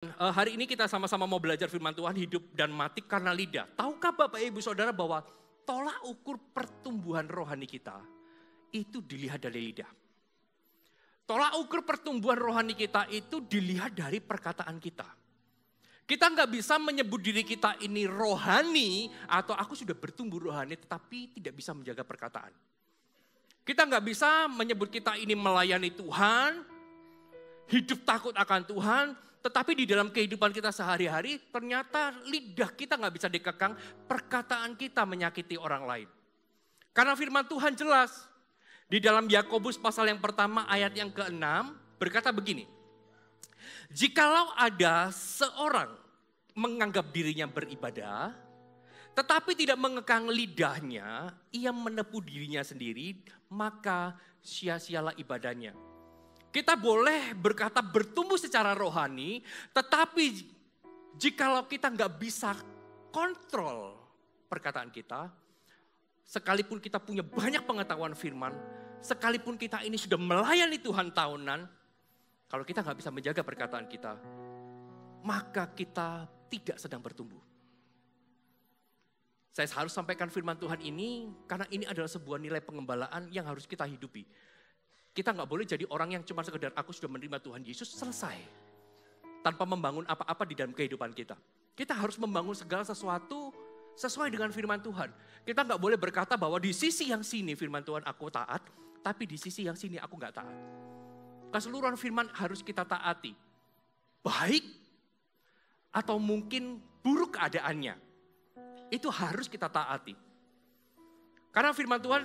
Hari ini kita sama-sama mau belajar firman Tuhan hidup dan mati karena lidah. Tahukah Bapak Ibu Saudara bahwa tolak ukur pertumbuhan rohani kita itu dilihat dari lidah. Tolak ukur pertumbuhan rohani kita itu dilihat dari perkataan kita. Kita nggak bisa menyebut diri kita ini rohani atau aku sudah bertumbuh rohani tetapi tidak bisa menjaga perkataan. Kita nggak bisa menyebut kita ini melayani Tuhan, hidup takut akan Tuhan, tetapi di dalam kehidupan kita sehari-hari ternyata lidah kita nggak bisa dikekang, perkataan kita menyakiti orang lain. Karena firman Tuhan jelas, di dalam Yakobus pasal yang pertama ayat yang ke-6 berkata begini, jikalau ada seorang menganggap dirinya beribadah, tetapi tidak mengekang lidahnya, ia menipu dirinya sendiri, maka sia-sialah ibadahnya. Kita boleh berkata bertumbuh secara rohani, tetapi jikalau kita nggak bisa kontrol perkataan kita, sekalipun kita punya banyak pengetahuan firman, sekalipun kita ini sudah melayani Tuhan tahunan, kalau kita nggak bisa menjaga perkataan kita, maka kita tidak sedang bertumbuh. Saya harus sampaikan firman Tuhan ini karena ini adalah sebuah nilai pengembalaan yang harus kita hidupi. Kita nggak boleh jadi orang yang cuma sekedar aku sudah menerima Tuhan Yesus selesai. Tanpa membangun apa-apa di dalam kehidupan kita. Kita harus membangun segala sesuatu sesuai dengan firman Tuhan. Kita nggak boleh berkata bahwa di sisi yang sini firman Tuhan aku taat, tapi di sisi yang sini aku nggak taat. Keseluruhan firman harus kita taati. Baik atau mungkin buruk keadaannya. Itu harus kita taati. Karena firman Tuhan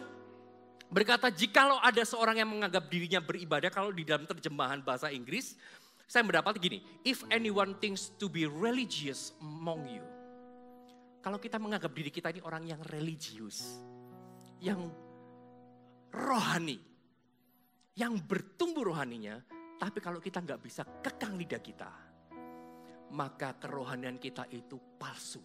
berkata, jikalau ada seorang yang menganggap dirinya beribadah, kalau di dalam terjemahan bahasa Inggris, saya mendapat gini, if anyone thinks to be religious among you. Kalau kita menganggap diri kita ini orang yang religius, yang rohani, yang bertumbuh rohaninya, tapi kalau kita nggak bisa kekang lidah kita, maka kerohanian kita itu palsu.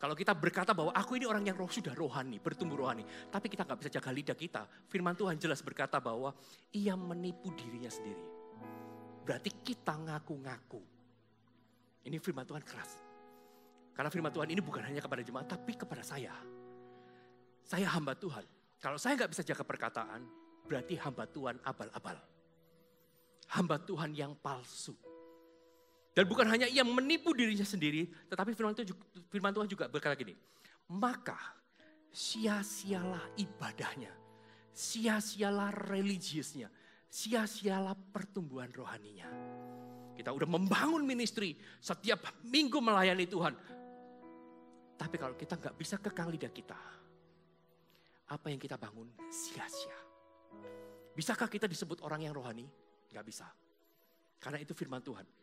Kalau kita berkata bahwa aku ini orang yang sudah rohani, bertumbuh rohani. Tapi kita gak bisa jaga lidah kita. Firman Tuhan jelas berkata bahwa ia menipu dirinya sendiri. Berarti kita ngaku-ngaku. Ini firman Tuhan keras. Karena firman Tuhan ini bukan hanya kepada jemaat, tapi kepada saya. Saya hamba Tuhan. Kalau saya gak bisa jaga perkataan, berarti hamba Tuhan abal-abal. Hamba Tuhan yang palsu. Dan bukan hanya ia menipu dirinya sendiri, tetapi firman Tuhan juga berkata gini, maka sia-sialah ibadahnya, sia-sialah religiusnya, sia-sialah pertumbuhan rohaninya. Kita udah membangun ministry, setiap minggu melayani Tuhan. Tapi kalau kita gak bisa kekang lidah kita, apa yang kita bangun sia-sia. Bisakah kita disebut orang yang rohani? Gak bisa. Karena itu firman Tuhan.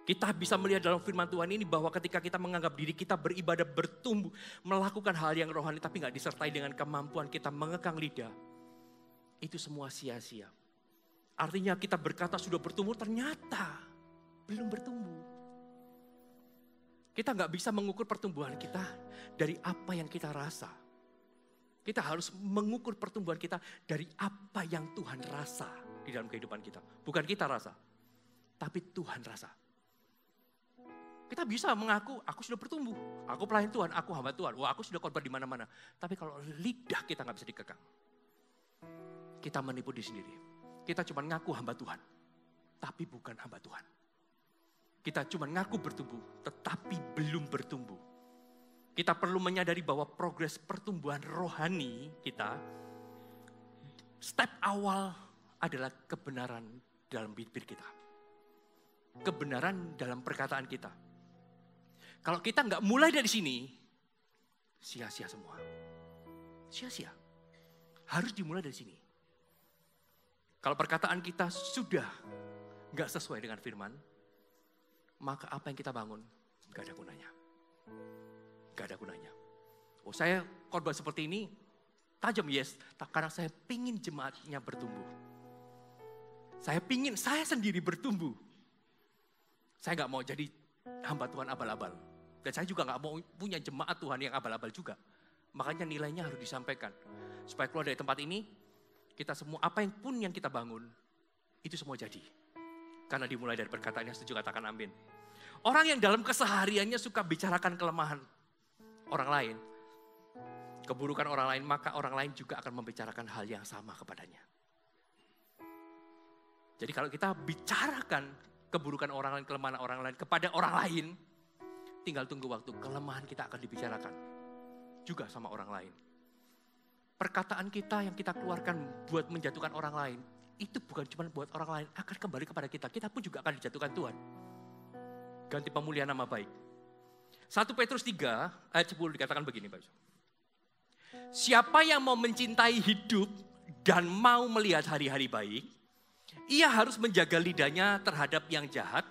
Kita bisa melihat dalam firman Tuhan ini bahwa ketika kita menganggap diri kita beribadah, bertumbuh, melakukan hal yang rohani tapi gak disertai dengan kemampuan kita mengekang lidah. Itu semua sia-sia. Artinya kita berkata sudah bertumbuh, ternyata belum bertumbuh. Kita gak bisa mengukur pertumbuhan kita dari apa yang kita rasa. Kita harus mengukur pertumbuhan kita dari apa yang Tuhan rasa di dalam kehidupan kita. Bukan kita rasa, tapi Tuhan rasa. Kita bisa mengaku, aku sudah bertumbuh, aku pelayan Tuhan, aku hamba Tuhan, wah aku sudah korban di mana-mana. Tapi kalau lidah kita nggak bisa dikekang, kita menipu diri sendiri. Kita cuma ngaku hamba Tuhan, tapi bukan hamba Tuhan. Kita cuma ngaku bertumbuh, tetapi belum bertumbuh. Kita perlu menyadari bahwa progres pertumbuhan rohani kita, step awal adalah kebenaran dalam bibir kita. Kebenaran dalam perkataan kita. Kalau kita nggak mulai dari sini, sia-sia semua. Sia-sia. Harus dimulai dari sini. Kalau perkataan kita sudah nggak sesuai dengan firman, maka apa yang kita bangun nggak ada gunanya. Nggak ada gunanya. Oh, saya khotbah seperti ini tajam, yes, karena saya pingin jemaatnya bertumbuh. Saya pingin saya sendiri bertumbuh. Saya nggak mau jadi hamba Tuhan abal-abal. Dan saya juga gak mau punya jemaat Tuhan yang abal-abal juga. Makanya nilainya harus disampaikan. Supaya keluar dari tempat ini, kita semua apa yang pun yang kita bangun, itu semua jadi. Karena dimulai dari perkataan yang setuju, katakan amin. Orang yang dalam kesehariannya suka bicarakan kelemahan orang lain, keburukan orang lain, maka orang lain juga akan membicarakan hal yang sama kepadanya. Jadi kalau kita bicarakan keburukan orang lain, kelemahan orang lain kepada orang lain, tinggal tunggu waktu, kelemahan kita akan dibicarakan juga sama orang lain. Perkataan kita yang kita keluarkan buat menjatuhkan orang lain, itu bukan cuma buat orang lain, akan kembali kepada kita. Kita pun juga akan dijatuhkan Tuhan. Ganti pemulihan nama baik. 1 Petrus 3 ayat 10 dikatakan begini, Pak. Siapa yang mau mencintai hidup dan mau melihat hari-hari baik, ia harus menjaga lidahnya terhadap yang jahat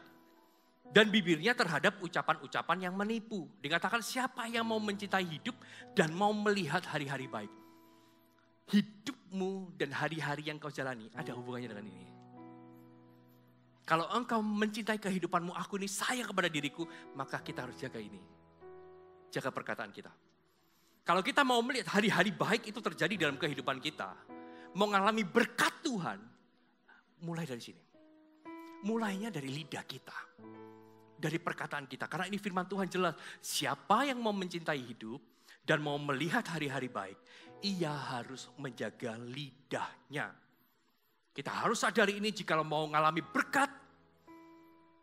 dan bibirnya terhadap ucapan-ucapan yang menipu. Dikatakan siapa yang mau mencintai hidup dan mau melihat hari-hari baik. Hidupmu dan hari-hari yang kau jalani ada hubungannya dengan ini. Kalau engkau mencintai kehidupanmu, aku ini sayang kepada diriku, maka kita harus jaga ini. Jaga perkataan kita. Kalau kita mau melihat hari-hari baik itu terjadi dalam kehidupan kita, mau mengalami berkat Tuhan, mulai dari sini. Mulainya dari lidah kita. Dari perkataan kita. Karena ini firman Tuhan jelas. Siapa yang mau mencintai hidup dan mau melihat hari-hari baik, ia harus menjaga lidahnya. Kita harus sadari ini jika mau mengalami berkat.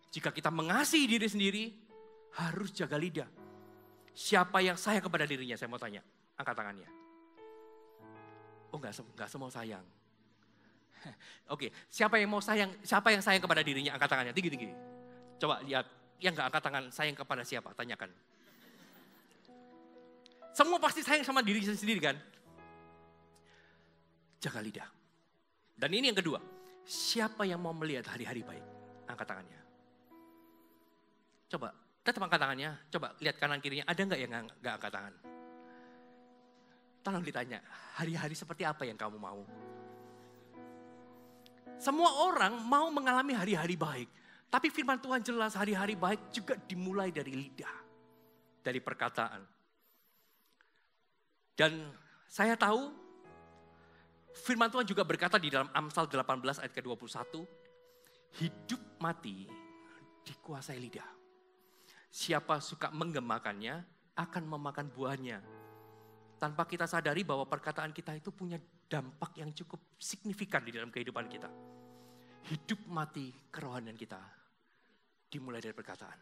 Jika kita mengasihi diri sendiri, harus jaga lidah. Siapa yang sayang kepada dirinya? Saya mau tanya, angkat tangannya. Oh enggak semua sayang. Oke, siapa yang mau sayang? Siapa yang sayang kepada dirinya? Angkat tangannya, tinggi-tinggi. Coba lihat, yang enggak angkat tangan, sayang kepada siapa? Tanyakan. Semua pasti sayang sama diri sendiri kan? Jaga lidah. Dan ini yang kedua, siapa yang mau melihat hari-hari baik? Angkat tangannya. Coba, tetap angkat tangannya, coba lihat kanan kirinya, ada enggak yang enggak angkat tangan? Tolong ditanya, hari-hari seperti apa yang kamu mau? Semua orang mau mengalami hari-hari baik. Tapi firman Tuhan jelas hari-hari baik juga dimulai dari lidah. Dari perkataan. Dan saya tahu firman Tuhan juga berkata di dalam Amsal 18 ayat ke-21. Hidup mati dikuasai lidah. Siapa suka menggemakannya akan memakan buahnya. Tanpa kita sadari bahwa perkataan kita itu punya dampak yang cukup signifikan di dalam kehidupan kita. Hidup mati kerohanian kita dimulai dari perkataan.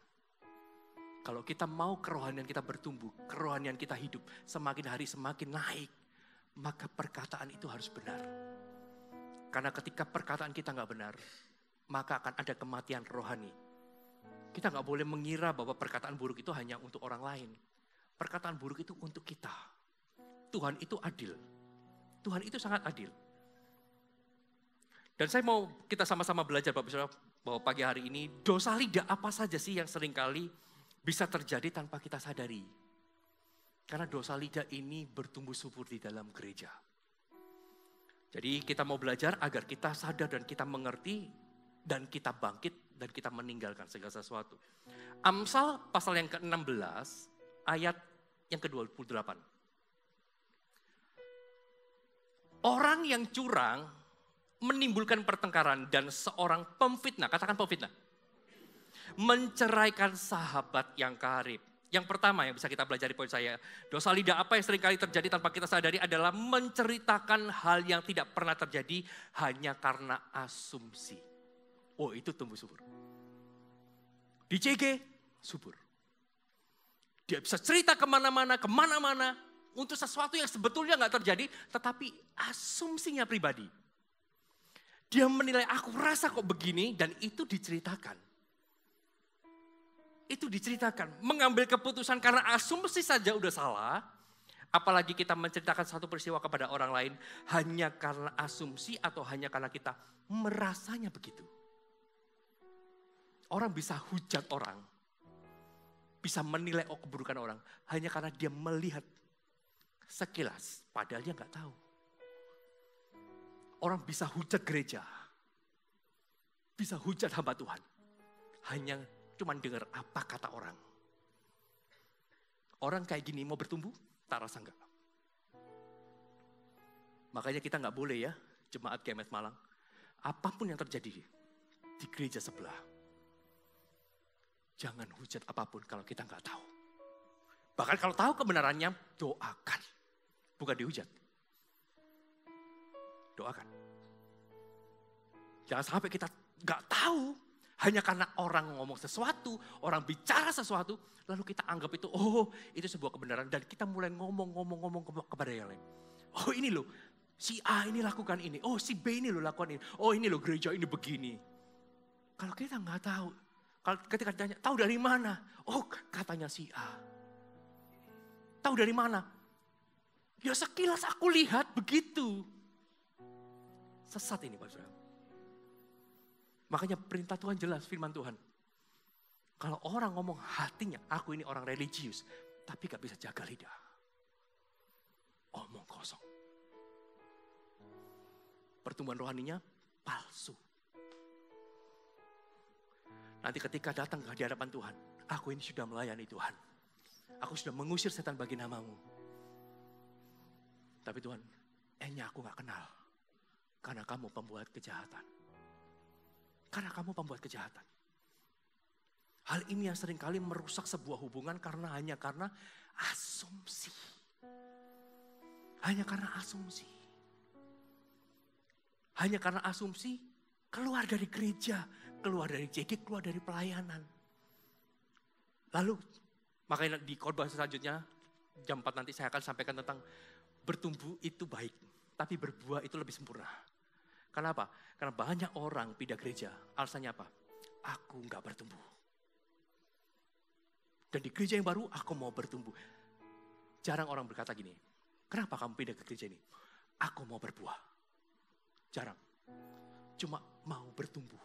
Kalau kita mau kerohanian kita bertumbuh, kerohanian kita hidup, semakin hari semakin naik, maka perkataan itu harus benar. Karena ketika perkataan kita nggak benar, maka akan ada kematian rohani. Kita nggak boleh mengira bahwa perkataan buruk itu hanya untuk orang lain. Perkataan buruk itu untuk kita. Tuhan itu adil. Tuhan itu sangat adil. Dan saya mau kita sama-sama belajar Bapak Saudara bahwa pagi hari ini dosa lidah apa saja sih yang seringkali bisa terjadi tanpa kita sadari. Karena dosa lidah ini bertumbuh subur di dalam gereja. Jadi kita mau belajar agar kita sadar dan kita mengerti dan kita bangkit dan kita meninggalkan segala sesuatu. Amsal pasal yang ke-16 ayat yang ke-28. Orang yang curang menimbulkan pertengkaran dan seorang pemfitnah, katakan pemfitnah, menceraikan sahabat yang karib. Yang pertama yang bisa kita pelajari poin saya, dosa lidah apa yang seringkali terjadi tanpa kita sadari adalah menceritakan hal yang tidak pernah terjadi hanya karena asumsi. Oh itu tumbuh subur. Di CG, subur. Dia bisa cerita kemana-mana, untuk sesuatu yang sebetulnya nggak terjadi, tetapi asumsinya pribadi. Dia menilai, aku rasa kok begini, dan itu diceritakan. Itu diceritakan. Mengambil keputusan karena asumsi saja udah salah, apalagi kita menceritakan satu peristiwa kepada orang lain, hanya karena asumsi atau hanya karena kita merasanya begitu. Orang bisa hujat orang, bisa menilai keburukan orang, hanya karena dia melihat sekilas, padahal dia nggak tahu. Orang bisa hujat gereja, bisa hujat hamba Tuhan, hanya cuma dengar apa kata orang. Orang kayak gini mau bertumbuh, tak rasa enggak. Makanya kita nggak boleh ya, jemaat GMS Malang, apapun yang terjadi, di gereja sebelah. Jangan hujat apapun kalau kita nggak tahu. Bahkan kalau tahu kebenarannya, doakan. Bukan dihujat. Doakan. Jangan sampai kita nggak tahu. Hanya karena orang ngomong sesuatu, orang bicara sesuatu, lalu kita anggap itu, oh itu sebuah kebenaran. Dan kita mulai ngomong kepada yang lain. Oh ini loh, si A ini lakukan ini. Oh si B ini loh lakukan ini. Oh ini loh gereja ini begini. Kalau kita nggak tahu, kalau ketika ditanya, tahu dari mana? Oh katanya si A. Tahu dari mana? Ya sekilas aku lihat begitu. Sesat ini Pak Saudara. Makanya perintah Tuhan jelas, firman Tuhan. Kalau orang ngomong hatinya, aku ini orang religius, tapi gak bisa jaga lidah. Omong kosong. Pertumbuhan rohaninya palsu. Nanti ketika datang di hadapan Tuhan, aku ini sudah melayani Tuhan. Aku sudah mengusir setan bagi namamu. Tapi Tuhan, aku gak kenal. Karena kamu pembuat kejahatan. Karena kamu pembuat kejahatan. Hal ini yang seringkali merusak sebuah hubungan hanya karena asumsi. Hanya karena asumsi. Hanya karena asumsi keluar dari gereja, keluar dari JG, keluar dari pelayanan. Lalu, makanya di khotbah selanjutnya, jam 4 nanti saya akan sampaikan tentang bertumbuh itu baik, tapi berbuah itu lebih sempurna. Kenapa? Karena banyak orang pindah gereja. Alasannya apa? Aku nggak bertumbuh. Dan di gereja yang baru, aku mau bertumbuh. Jarang orang berkata gini, kenapa kamu pindah ke gereja ini? Aku mau berbuah. Jarang. Cuma mau bertumbuh.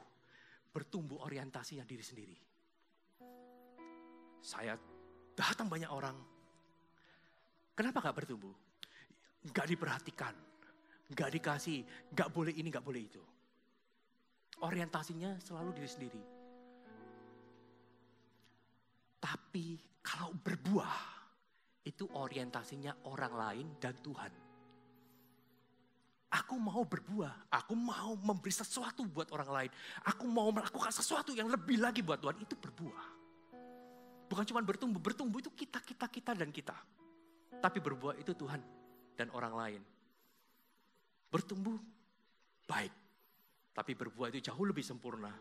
Bertumbuh orientasinya diri sendiri. Saya datang banyak orang. Kenapa nggak bertumbuh? Nggak diperhatikan. Gak dikasih, gak boleh ini, gak boleh itu. Orientasinya selalu diri sendiri. Tapi kalau berbuah, itu orientasinya orang lain dan Tuhan. Aku mau berbuah, aku mau memberi sesuatu buat orang lain. Aku mau melakukan sesuatu yang lebih lagi buat Tuhan, itu berbuah. Bukan cuma bertumbuh itu kita dan kita. Tapi berbuah itu Tuhan dan orang lain. Bertumbuh baik, tapi berbuah itu jauh lebih sempurna.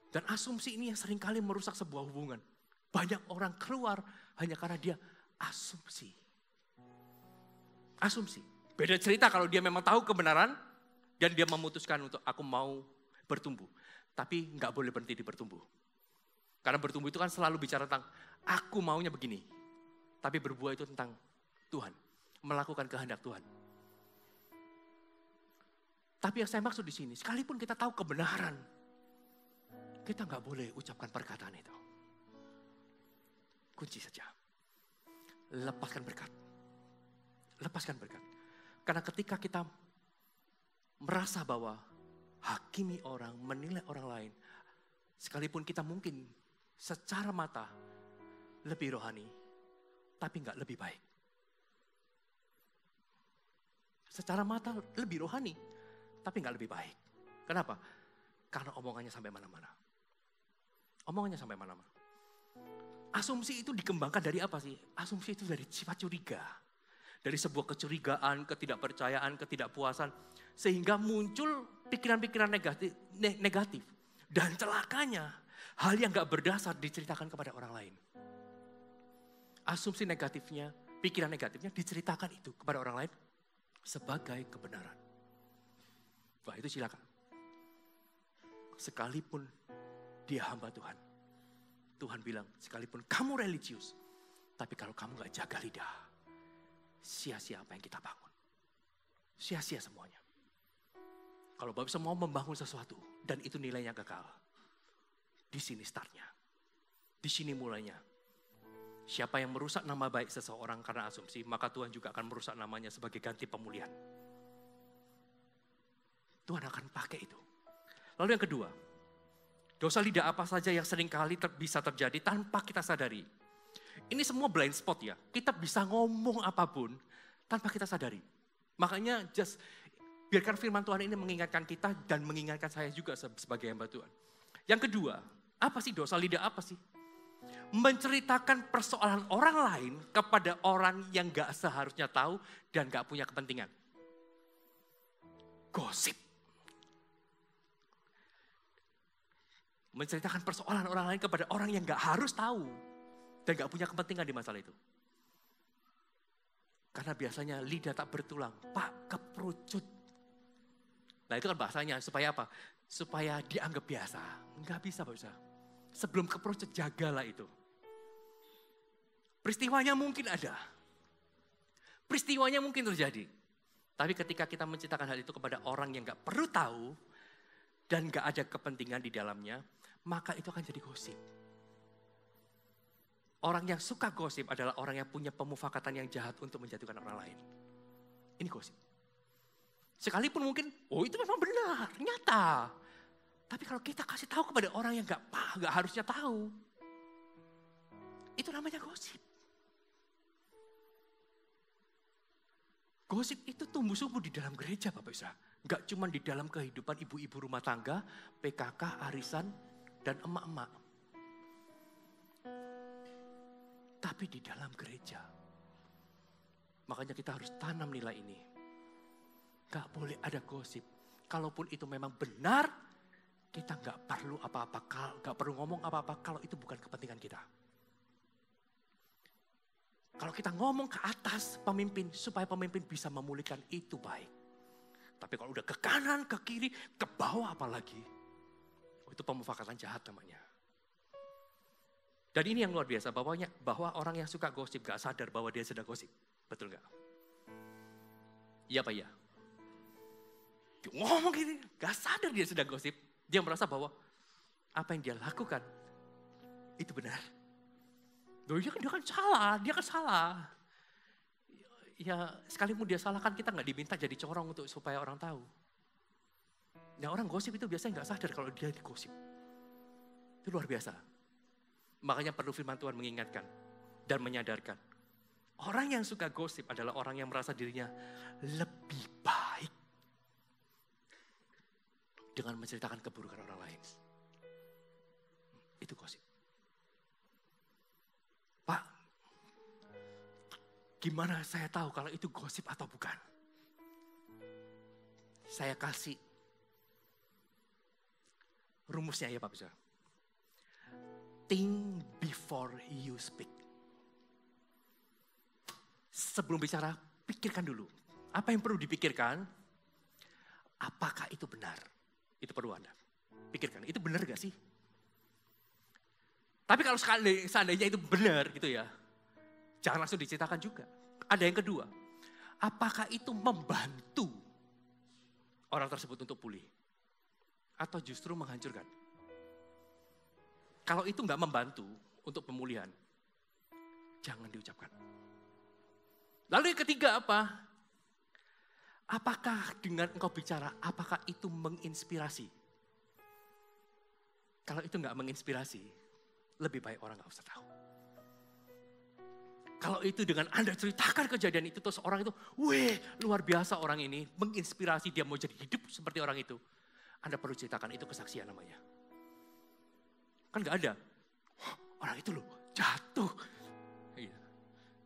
Dan asumsi ini yang seringkali merusak sebuah hubungan. Banyak orang keluar hanya karena dia asumsi. Asumsi. Beda cerita kalau dia memang tahu kebenaran dan dia memutuskan untuk aku mau bertumbuh. Tapi nggak boleh berhenti di bertumbuh. Karena bertumbuh itu kan selalu bicara tentang aku maunya begini. Tapi berbuah itu tentang Tuhan. Melakukan kehendak Tuhan. Tapi yang saya maksud di sini, sekalipun kita tahu kebenaran, kita nggak boleh ucapkan perkataan itu. Kunci saja. Lepaskan berkat. Lepaskan berkat. Karena ketika kita merasa bahwa hakimi orang, menilai orang lain, sekalipun kita mungkin secara mata lebih rohani, tapi nggak lebih baik. Secara mata lebih rohani, tapi nggak lebih baik. Kenapa? Karena omongannya sampai mana-mana. Omongannya sampai mana-mana. Asumsi itu dikembangkan dari apa sih? Asumsi itu dari sifat curiga. Dari sebuah kecurigaan, ketidakpercayaan, ketidakpuasan. Sehingga muncul pikiran-pikiran negatif. Dan celakanya, hal yang nggak berdasar diceritakan kepada orang lain. Asumsi negatifnya, pikiran negatifnya diceritakan itu kepada orang lain sebagai kebenaran. Wah itu silakan. Sekalipun dia hamba Tuhan. Tuhan bilang, sekalipun kamu religius. Tapi kalau kamu gak jaga lidah. Sia-sia apa yang kita bangun. Sia-sia semuanya. Kalau Bapak bisa mau membangun sesuatu. Dan itu nilainya gagal. Di sini startnya. Di sini mulainya. Siapa yang merusak nama baik seseorang karena asumsi. Maka Tuhan juga akan merusak namanya sebagai ganti pemulihan. Tuhan akan pakai itu. Lalu yang kedua, dosa lidah apa saja yang seringkali bisa terjadi tanpa kita sadari. Ini semua blind spot ya. Kita bisa ngomong apapun tanpa kita sadari. Makanya Biarkan firman Tuhan ini mengingatkan kita dan mengingatkan saya juga sebagai hamba Tuhan. Yang kedua, apa sih dosa lidah apa sih? Menceritakan persoalan orang lain kepada orang yang gak seharusnya tahu dan gak punya kepentingan. Gosip. Menceritakan persoalan orang lain kepada orang yang gak harus tahu dan gak punya kepentingan di masalah itu. Karena biasanya lidah tak bertulang, Pak, keperucut. Nah itu kan bahasanya, supaya apa? Supaya dianggap biasa. Enggak bisa Pak Bisa. Sebelum keperucut, jagalah itu. Peristiwanya mungkin ada. Peristiwanya mungkin terjadi. Tapi ketika kita menceritakan hal itu kepada orang yang gak perlu tahu, dan gak ada kepentingan di dalamnya, maka itu akan jadi gosip. Orang yang suka gosip adalah orang yang punya pemufakatan yang jahat untuk menjatuhkan orang lain. Ini gosip. Sekalipun mungkin, oh itu memang benar, nyata. Tapi kalau kita kasih tahu kepada orang yang gak harusnya tahu, itu namanya gosip. Gosip itu tumbuh subur di dalam gereja Bapak Isa. Gak cuma di dalam kehidupan ibu-ibu rumah tangga, PKK, arisan, dan emak-emak. Tapi di dalam gereja. Makanya kita harus tanam nilai ini. Gak boleh ada gosip. Kalaupun itu memang benar, kita gak perlu apa-apa, gak perlu ngomong apa-apa kalau itu bukan kepentingan kita. Kalau kita ngomong ke atas pemimpin, supaya pemimpin bisa memulihkan, itu baik. Tapi kalau udah ke kanan, ke kiri, ke bawah apalagi, itu pemufakatan jahat namanya. Dan ini yang luar biasa, bahwa orang yang suka gosip gak sadar bahwa dia sedang gosip. Betul gak? Iya Pak, iya. Dia ngomong gini, gak sadar dia sedang gosip. Dia merasa bahwa apa yang dia lakukan itu benar. Dia kan salah. Ya sekalipun dia salah kan kita gak diminta jadi corong untuk supaya orang tahu. Nah orang gosip itu biasanya gak sadar kalau dia digosip. Itu luar biasa. Makanya perlu firman Tuhan mengingatkan dan menyadarkan. Orang yang suka gosip adalah orang yang merasa dirinya lebih baik dengan menceritakan keburukan orang lain. Itu gosip. Pak, gimana saya tahu kalau itu gosip atau bukan? Saya kasih rumusnya ya Pak Bisa. Think before you speak. Sebelum bicara, pikirkan dulu. Apa yang perlu dipikirkan? Apakah itu benar? Itu perlu Anda pikirkan. Itu benar gak sih? Tapi kalau seandainya itu benar gitu ya, jangan langsung diceritakan juga. Ada yang kedua, apakah itu membantu orang tersebut untuk pulih? Atau justru menghancurkan? Kalau itu gak membantu untuk pemulihan, jangan diucapkan. Lalu yang ketiga apa? Apakah dengan engkau bicara, apakah itu menginspirasi? Kalau itu gak menginspirasi, lebih baik orang gak usah tahu. Kalau itu dengan Anda ceritakan kejadian itu, terus orang itu, weh luar biasa orang ini, menginspirasi dia mau jadi hidup seperti orang itu. Anda perlu ceritakan, itu kesaksian namanya. Kan gak ada, orang itu loh jatuh.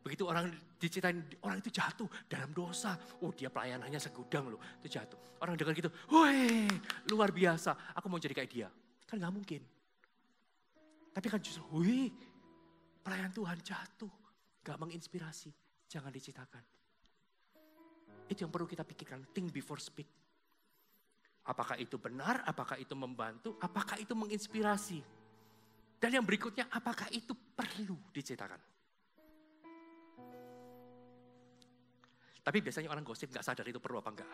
Begitu orang diceritain, orang itu jatuh dalam dosa. Oh dia pelayanannya segudang loh, itu jatuh. Orang dengar gitu, weh luar biasa, aku mau jadi kayak dia. Kan gak mungkin. Tapi kan justru, weh pelayan Tuhan jatuh. Gak menginspirasi, jangan diceritakan. Itu yang perlu kita pikirkan, think before speak. Apakah itu benar, apakah itu membantu, apakah itu menginspirasi. Dan yang berikutnya, apakah itu perlu diceritakan. Tapi biasanya orang gosip gak sadar itu perlu apa enggak.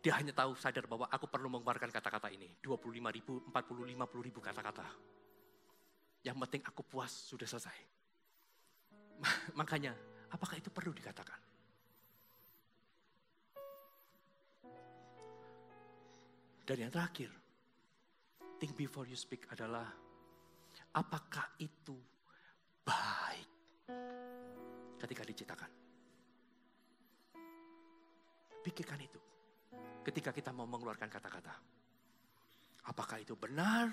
Dia hanya tahu sadar bahwa aku perlu mengeluarkan kata-kata ini. 25.000, 40, 50.000 kata-kata. Yang penting aku puas, sudah selesai. Makanya, apakah itu perlu dikatakan? Dan yang terakhir, think before you speak adalah, apakah itu baik ketika diceritakan? Pikirkan itu ketika kita mau mengeluarkan kata-kata. Apakah itu benar?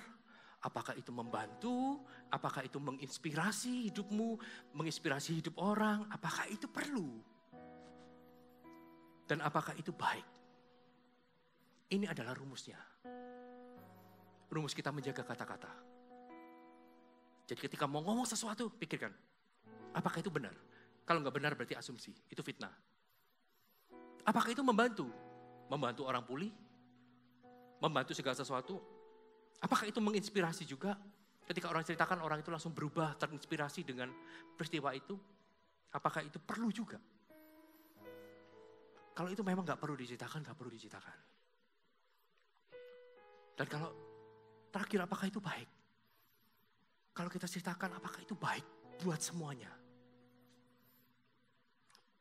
Apakah itu membantu? Apakah itu menginspirasi hidupmu? Menginspirasi hidup orang? Apakah itu perlu? Dan apakah itu baik? Ini adalah rumusnya. Rumus kita menjaga kata-kata. Jadi ketika mau ngomong sesuatu, pikirkan. Apakah itu benar? Kalau nggak benar berarti asumsi. Itu fitnah. Apakah itu membantu? Membantu orang pulih? Membantu segala sesuatu? Apakah itu menginspirasi juga? Ketika orang ceritakan, orang itu langsung berubah, terinspirasi dengan peristiwa itu. Apakah itu perlu juga? Kalau itu memang nggak perlu diceritakan, nggak perlu diceritakan. Dan kalau terakhir, apakah itu baik? Kalau kita ceritakan, apakah itu baik buat semuanya?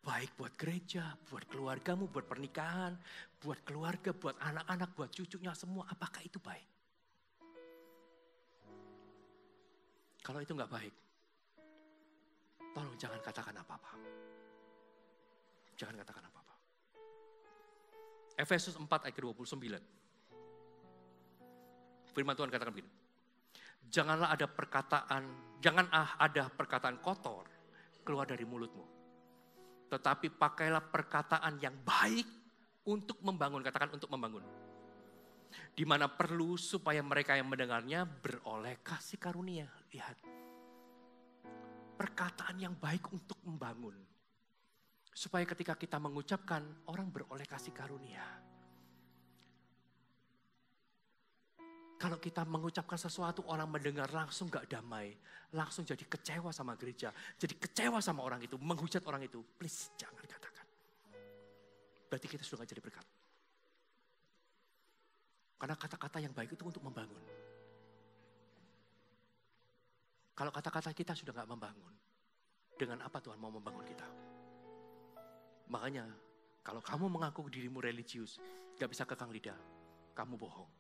Baik buat gereja, buat keluargamu, buat pernikahan, buat keluarga, buat anak-anak, buat cucunya semua. Apakah itu baik? Kalau itu nggak baik, tolong jangan katakan apa-apa. Jangan katakan apa-apa. Efesus 4 ayat 29. Firman Tuhan katakan begini. Jangan ada perkataan kotor keluar dari mulutmu. Tetapi pakailah perkataan yang baik untuk membangun. Katakan untuk membangun. Di mana perlu supaya mereka yang mendengarnya beroleh kasih karunia. Lihat. Perkataan yang baik untuk membangun. Supaya ketika kita mengucapkan, orang beroleh kasih karunia. Kalau kita mengucapkan sesuatu, orang mendengar langsung gak damai. Langsung jadi kecewa sama gereja. Jadi kecewa sama orang itu, menghujat orang itu. Please jangan katakan. Berarti kita sudah gak jadi berkat. Karena kata-kata yang baik itu untuk membangun. Kalau kata-kata kita sudah gak membangun, dengan apa Tuhan mau membangun kita? Makanya, kalau kamu mengaku dirimu religius, gak bisa kekang lidah, kamu bohong.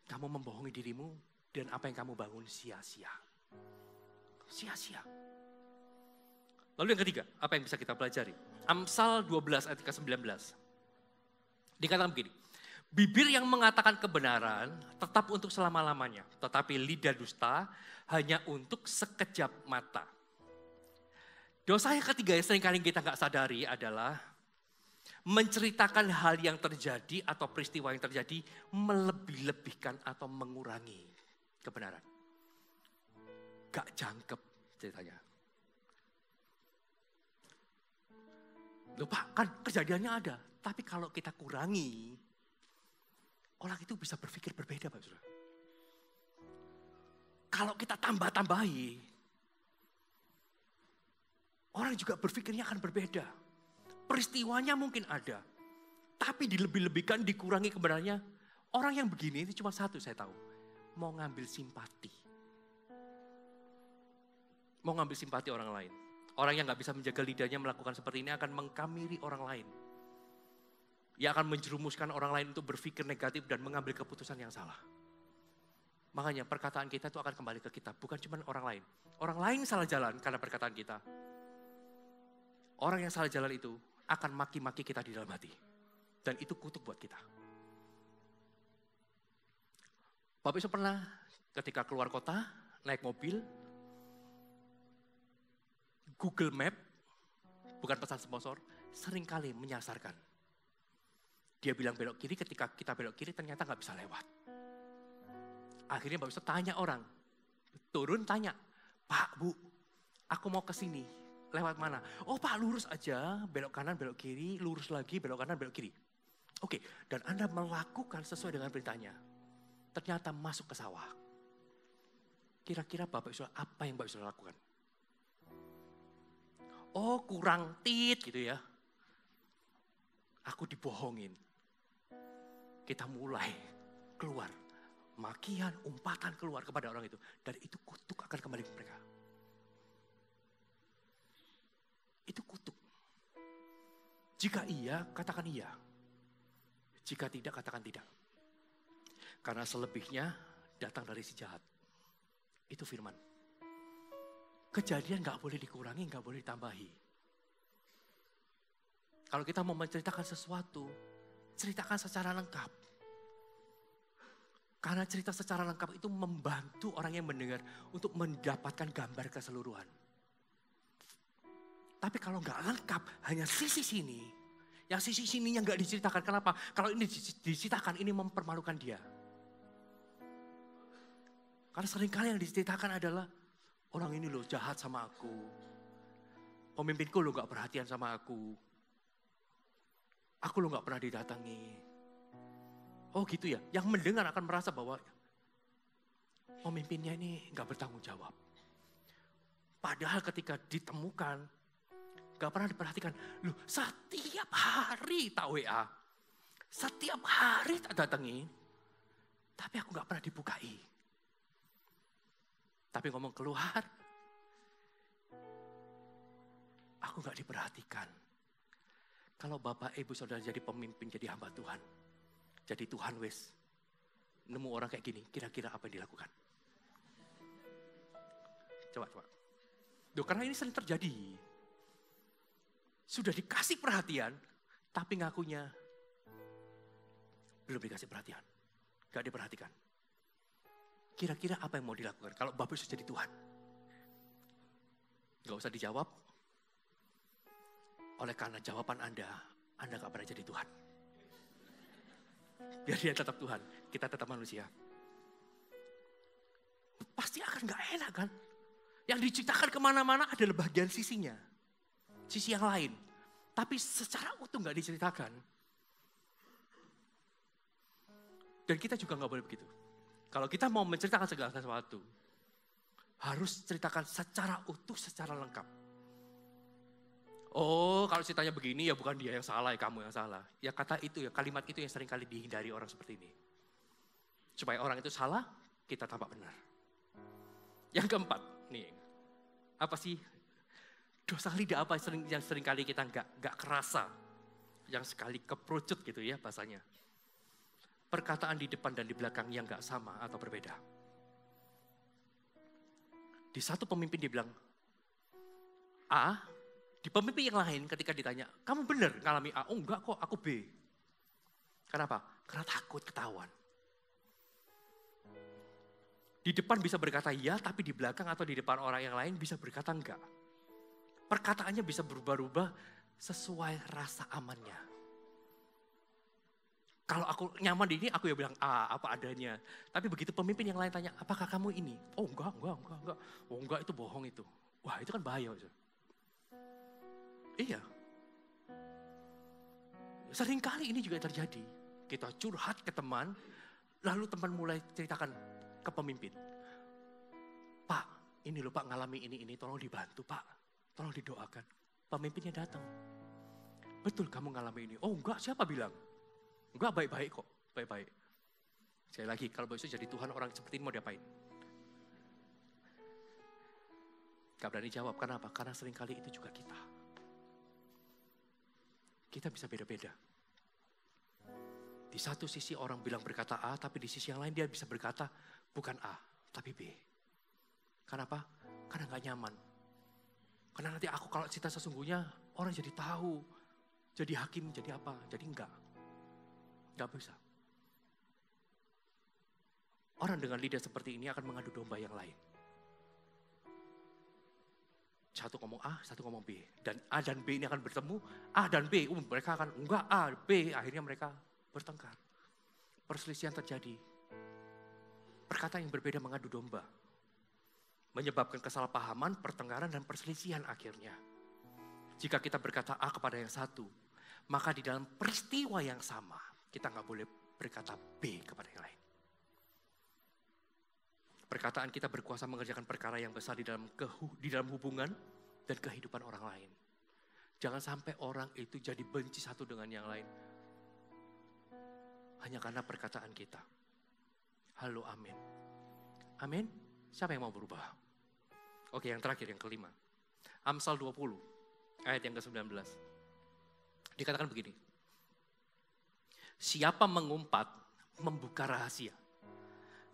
Kamu membohongi dirimu, dan apa yang kamu bangun sia-sia. Sia-sia. Lalu yang ketiga, apa yang bisa kita pelajari? Amsal 12 ayat ke-19. Dikatakan begini, bibir yang mengatakan kebenaran tetap untuk selama-lamanya, tetapi lidah dusta hanya untuk sekejap mata. Dosa yang ketiga yang seringkali kita nggak sadari adalah menceritakan hal yang terjadi atau peristiwa yang terjadi melebih-lebihkan atau mengurangi kebenaran. Gak jangkep ceritanya. Loh Pak, kan kejadiannya ada. Tapi kalau kita kurangi, orang itu bisa berpikir berbeda Pak Saudara. Kalau kita tambah-tambahi, orang juga berpikirnya akan berbeda. Peristiwanya mungkin ada. Tapi dilebih-lebihkan, dikurangi kebenarannya. Orang yang begini ini cuma satu saya tahu. Mau ngambil simpati. Mau ngambil simpati orang lain. Orang yang gak bisa menjaga lidahnya melakukan seperti ini akan mengkamiri orang lain. Ia akan menjerumuskan orang lain untuk berpikir negatif dan mengambil keputusan yang salah. Makanya perkataan kita itu akan kembali ke kita. Bukan cuma orang lain. Orang lain salah jalan karena perkataan kita. Orang yang salah jalan itu akan maki-maki kita di dalam hati. Dan itu kutuk buat kita. Bapak Ibu pernah ketika keluar kota, naik mobil, Google Map, bukan pesan sponsor, seringkali menyasarkan. Dia bilang belok kiri, ketika kita belok kiri ternyata gak bisa lewat. Akhirnya Bapak Ibu tanya orang, turun tanya, Pak, Bu, aku mau ke sini, lewat mana? Oh Pak, lurus aja, belok kanan, belok kiri, lurus lagi, belok kanan, belok kiri. Oke, dan Anda melakukan sesuai dengan perintahnya. Ternyata masuk ke sawah. Kira-kira Bapak Ibu apa yang Bapak Ibu lakukan? Oh kurang tit gitu ya. Aku dibohongin. Kita mulai keluar. Makian, umpatan keluar kepada orang itu. Dan itu kutuk akan kembali ke mereka. Itu kutuk. Jika iya, katakan iya. Jika tidak, katakan tidak. Karena selebihnya datang dari si jahat. Itu firman. Kejadian gak boleh dikurangi, gak boleh ditambahi. Kalau kita mau menceritakan sesuatu, ceritakan secara lengkap. Karena cerita secara lengkap itu membantu orang yang mendengar untuk mendapatkan gambar keseluruhan. Tapi kalau nggak lengkap, hanya sisi sini. Yang sisi sininya nggak diceritakan. Kenapa? Kalau ini diceritakan, ini mempermalukan dia. Karena seringkali yang diceritakan adalah, orang ini loh jahat sama aku. Pemimpinku loh gak perhatian sama aku. Aku loh gak pernah didatangi. Oh gitu ya, yang mendengar akan merasa bahwa pemimpinnya ini gak bertanggung jawab. Padahal ketika ditemukan, gak pernah diperhatikan. Loh setiap hari tak WA, setiap hari tak datangi, tapi aku gak pernah dibukai. Tapi ngomong keluar, aku gak diperhatikan. Kalau Bapak, Ibu, Saudara jadi pemimpin, jadi hamba Tuhan. Jadi Tuhan wes. Nemu orang kayak gini, kira-kira apa yang dilakukan? Coba. Duh, karena ini sering terjadi. Sudah dikasih perhatian, tapi ngakunya belum dikasih perhatian. Gak diperhatikan. Kira-kira apa yang mau dilakukan kalau Bapak sudah jadi Tuhan? Gak usah dijawab. Oleh karena jawaban Anda gak pernah jadi Tuhan. Biar dia tetap Tuhan, kita tetap manusia. Pasti akan gak enak kan? Yang diceritakan kemana-mana adalah bagian sisinya. Sisi yang lain. Tapi secara utuh gak diceritakan. Dan kita juga gak boleh begitu. Kalau kita mau menceritakan segala sesuatu, harus ceritakan secara utuh, secara lengkap. Oh, kalau ceritanya begini ya bukan dia yang salah, ya kamu yang salah. Ya kata itu ya, kalimat itu yang sering kali dihindari orang seperti ini. Supaya orang itu salah, kita tampak benar. Yang keempat, nih, apa sih dosa lidah apa yang sering kali kita nggak kerasa, yang sekali keperucut gitu ya bahasanya. Perkataan di depan dan di belakang yang nggak sama atau berbeda. Di satu pemimpin dia bilang A. Di pemimpin yang lain ketika ditanya, kamu benar ngalami A? Oh enggak kok, aku B. Kenapa? Karena takut ketahuan. Di depan bisa berkata iya, tapi di belakang atau di depan orang yang lain bisa berkata enggak. Perkataannya bisa berubah-ubah sesuai rasa amannya. Kalau aku nyaman di ini, aku ya bilang A, apa adanya. Tapi begitu pemimpin yang lain tanya, apakah kamu ini? Oh enggak. Oh enggak, itu bohong itu. Wah itu kan bahaya. Iya. Seringkali ini juga terjadi. Kita curhat ke teman, lalu teman mulai ceritakan ke pemimpin. Pak, ini loh Pak ngalami ini, tolong dibantu Pak. Tolong didoakan. Pemimpinnya datang. Betul kamu ngalami ini. Oh enggak, siapa bilang? Enggak, baik-baik kok, baik-baik. Sekali lagi, kalau besok jadi Tuhan orang seperti ini mau diapain? Gak berani jawab, kenapa? Karena seringkali itu juga kita. Kita bisa beda-beda. Di satu sisi orang bilang berkata A, tapi di sisi yang lain dia bisa berkata bukan A, tapi B. Kenapa? Karena gak nyaman. Karena nanti aku kalau cerita sesungguhnya, orang jadi tahu. Jadi hakim, jadi apa? Jadi enggak. Enggak bisa. Orang dengan lidah seperti ini akan mengadu domba yang lain. Satu ngomong A, satu ngomong B. Dan A dan B ini akan bertemu, A dan B. Mereka akan, enggak A, B. Akhirnya mereka bertengkar. Perselisihan terjadi. Perkataan yang berbeda mengadu domba. Menyebabkan kesalahpahaman, pertengkaran, dan perselisihan akhirnya. Jika kita berkata A kepada yang satu, maka di dalam peristiwa yang sama, kita nggak boleh berkata B kepada yang lain. Perkataan kita berkuasa mengerjakan perkara yang besar di dalam hubungan dan kehidupan orang lain. Jangan sampai orang itu jadi benci satu dengan yang lain. Hanya karena perkataan kita. Halo, amin. Amin? Siapa yang mau berubah? Oke, yang terakhir, yang kelima. Amsal 20, ayat yang ke-19. Dikatakan begini. Siapa mengumpat, membuka rahasia.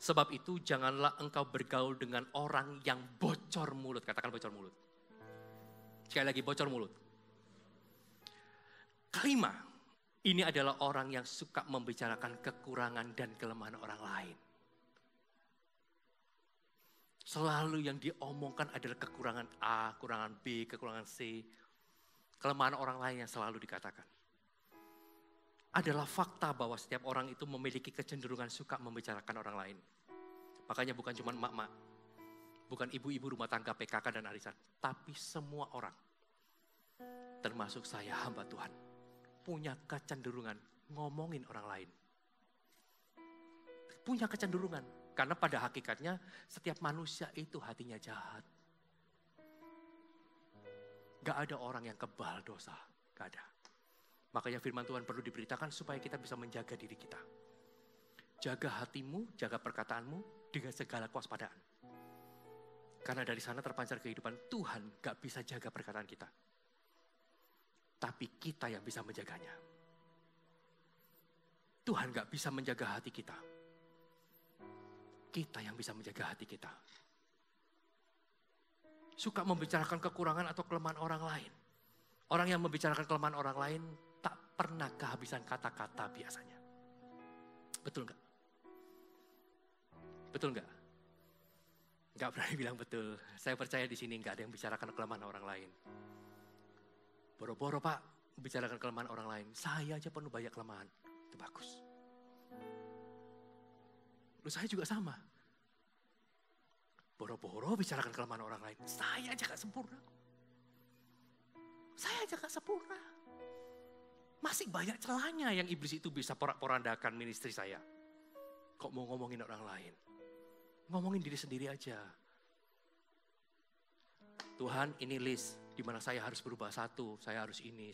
Sebab itu janganlah engkau bergaul dengan orang yang bocor mulut. Katakan bocor mulut. Sekali lagi bocor mulut. Kelima, ini adalah orang yang suka membicarakan kekurangan dan kelemahan orang lain. Selalu yang diomongkan adalah kekurangan A, kekurangan B, kekurangan C. Kelemahan orang lain yang selalu dikatakan. Adalah fakta bahwa setiap orang itu memiliki kecenderungan suka membicarakan orang lain. Makanya bukan cuma emak-emak, bukan ibu-ibu rumah tangga PKK dan arisan, tapi semua orang, termasuk saya hamba Tuhan, punya kecenderungan ngomongin orang lain. Punya kecenderungan, karena pada hakikatnya setiap manusia itu hatinya jahat. Gak ada orang yang kebal dosa, gak ada. Makanya firman Tuhan perlu diberitakan supaya kita bisa menjaga diri kita. Jaga hatimu, jaga perkataanmu dengan segala kewaspadaan. Karena dari sana terpancar kehidupan. Tuhan gak bisa jaga perkataan kita. Tapi kita yang bisa menjaganya. Tuhan gak bisa menjaga hati kita. Kita yang bisa menjaga hati kita. Suka membicarakan kekurangan atau kelemahan orang lain. Orang yang membicarakan kelemahan orang lain tak pernah kehabisan kata-kata biasanya. Betul nggak? Betul nggak? Nggak berani bilang betul. Saya percaya di sini nggak ada yang bicarakan kelemahan orang lain. Boro-boro Pak, bicarakan kelemahan orang lain. Saya aja penuh banyak kelemahan. Itu bagus. Loh, saya juga sama. Boro-boro bicarakan kelemahan orang lain. Saya aja gak sempurna. Saya aja gak sempurna. Masih banyak celahnya yang iblis itu bisa porak-porandakan ministry saya. Kok mau ngomongin orang lain? Ngomongin diri sendiri aja. Tuhan, ini list di mana saya harus berubah satu, saya harus ini.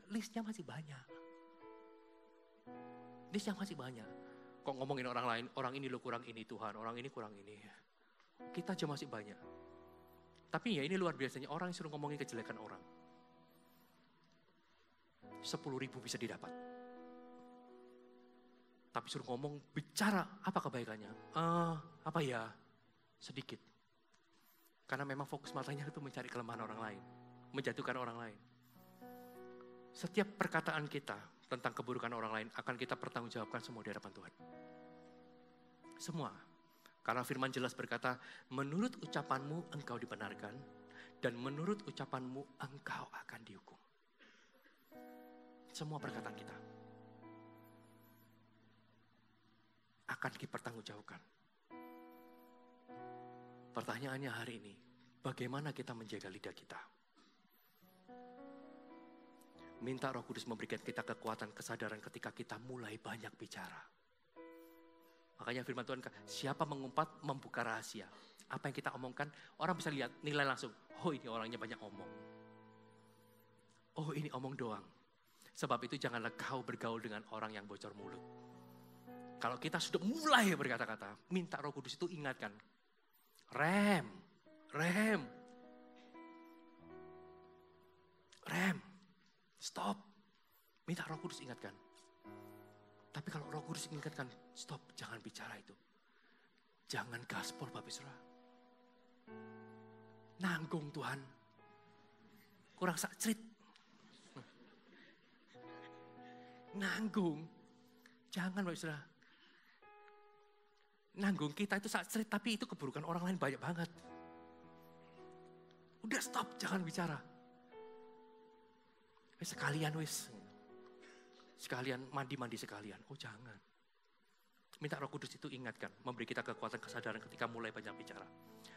Listnya masih banyak. Listnya masih banyak. Kok ngomongin orang lain, orang ini lo kurang ini Tuhan, orang ini kurang ini. Kita aja masih banyak. Tapi ya ini luar biasanya orang yang suruh ngomongin kejelekan orang. 10.000 bisa didapat. Tapi suruh ngomong, bicara apa kebaikannya? Apa ya? Sedikit. Karena memang fokus matanya itu mencari kelemahan orang lain. Menjatuhkan orang lain. Setiap perkataan kita tentang keburukan orang lain akan kita pertanggungjawabkan semua di hadapan Tuhan. Semua. Karena firman jelas berkata, menurut ucapanmu engkau dibenarkan, dan menurut ucapanmu engkau akan dihukum. Semua perkataan kita akan dipertanggungjawabkan. Pertanyaannya hari ini, bagaimana kita menjaga lidah kita? Minta Roh Kudus memberikan kita kekuatan, kesadaran ketika kita mulai banyak bicara. Makanya firman Tuhan, siapa mengumpat, membuka rahasia. Apa yang kita omongkan, orang bisa lihat, nilai langsung. Oh ini orangnya banyak omong. Oh ini omong doang. Sebab itu janganlah kau bergaul dengan orang yang bocor mulut. Kalau kita sudah mulai berkata-kata, minta Roh Kudus itu ingatkan. Rem. Stop. Minta Roh Kudus ingatkan. Tapi kalau Roh Kudus ingatkan, stop, jangan bicara itu. Jangan gaspol Bapak Saudara. Nanggung Tuhan. Kurang sakcrit. Nanggung. Jangan Bapak Saudara. Nanggung kita itu sakcrit, tapi itu keburukan orang lain banyak banget. Udah stop, jangan bicara. Sekalian mandi sekalian. Oh jangan. Minta Roh Kudus itu ingatkan, memberi kita kekuatan kesadaran ketika mulai banyak bicara.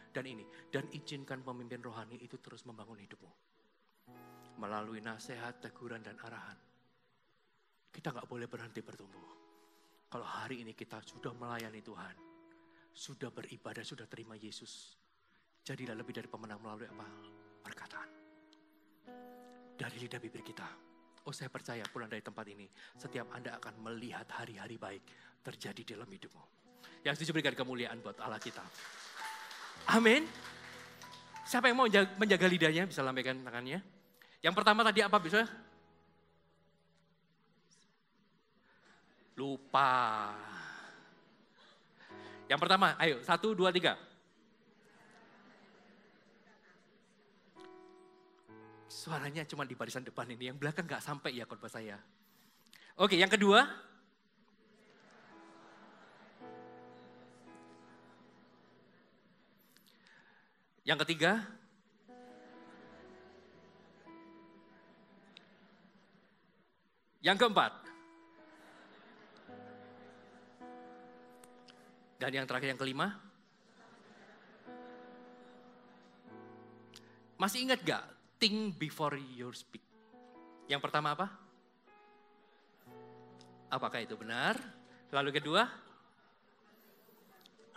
Dan izinkan pemimpin rohani itu terus membangun hidupmu. Melalui nasihat, teguran, dan arahan. Kita gak boleh berhenti bertumbuh. Kalau hari ini kita sudah melayani Tuhan, sudah beribadah, sudah terima Yesus, jadilah lebih dari pemenang melalui apa? Perkataan. Dari lidah bibir kita. Oh saya percaya pulang dari tempat ini, setiap Anda akan melihat hari-hari baik terjadi dalam hidupmu. Yang setuju berikan kemuliaan buat Allah kita. Amin. Siapa yang mau menjaga lidahnya bisa lambaikan tangannya. Yang pertama tadi apa bisa? Lupa. Yang pertama, ayo 1, 2, 3. Suaranya cuma di barisan depan ini, yang belakang nggak sampai ya khotbah saya. Oke, yang kedua. Yang ketiga. Yang keempat. Dan yang terakhir, yang kelima. Masih ingat gak? Think before you speak. Yang pertama apa? Apakah itu benar? Lalu kedua,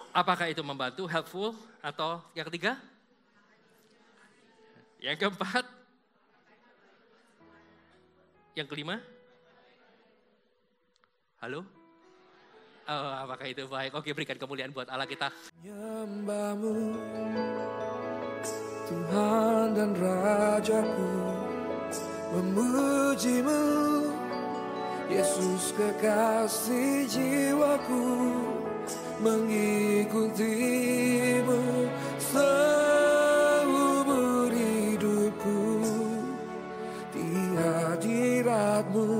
apakah itu membantu, helpful? Atau yang ketiga? Yang keempat? Yang kelima? Halo? Oh, apakah itu baik? Oke, berikan kemuliaan buat Allah kita. Nyembahmu, Tuhan dan Rajaku, memujimu, Yesus kekasih jiwaku, mengikutimu seumur hidupku, di hadiratmu.